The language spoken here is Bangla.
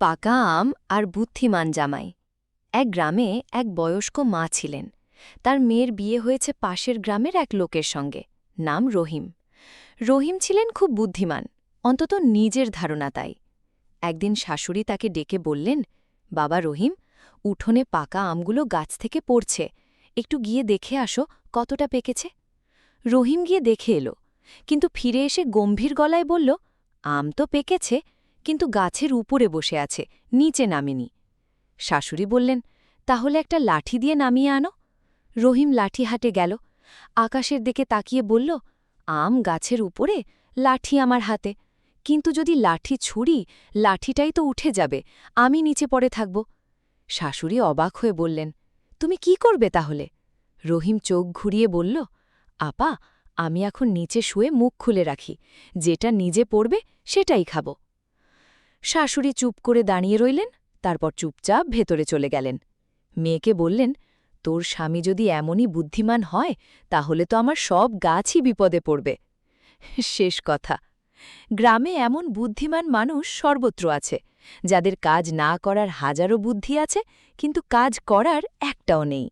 পাকা আম আর বুদ্ধিমান জামাই। এক গ্রামে এক বয়স্ক মা ছিলেন। তার মেয়ের বিয়ে হয়েছে পাশের গ্রামের এক লোকের সঙ্গে, নাম রহিম। রহিম ছিলেন খুব বুদ্ধিমান, অন্তত নিজের ধারণা তাই। একদিন শাশুড়ি তাকে ডেকে বললেন, বাবা রহিম, উঠোনে পাকা আমগুলো গাছ থেকে পড়ছে, একটু গিয়ে দেখে আসো কতটা পেকেছে। রহিম গিয়ে দেখে এলো, কিন্তু ফিরে এসে গম্ভীর গলায় বলল, আম তো পেকেছে, কিন্তু গাছের উপরে বসে আছে, নিচে নামেনি। শাশুড়ি বললেন, তাহলে একটা লাঠি দিয়ে নামিয়ে আনো। রহিম লাঠি হাটে গেল, আকাশের দিকে তাকিয়ে বলল, আম গাছের উপরে, লাঠি আমার হাতে, কিন্তু যদি লাঠি ছুঁড়ি, লাঠিটাই তো উঠে যাবে, আমি নিচে পড়ে থাকব। শাশুড়ি অবাক হয়ে বললেন, তুমি কি করবে তাহলে? রহিম চোখ ঘুরিয়ে বলল, আপা, আমি এখন নিচে শুয়ে মুখ খুলে রাখি, যেটা নিজে পড়বে সেটাই খাব। শাশুড়ি চুপ করে দাঁড়িয়ে রইলেন, তারপর চুপচাপ ভেতরে চলে গেলেন। মেয়েকে বললেন, তোর স্বামী যদি এমনই বুদ্ধিমান হয়, তাহলে তো আমার সব গাছই বিপদে পড়বে। শেষ কথা, গ্রামে এমন বুদ্ধিমান মানুষ সর্বত্র আছে, যাদের কাজ না করার হাজারো বুদ্ধি আছে, কিন্তু কাজ করার একটাও নেই।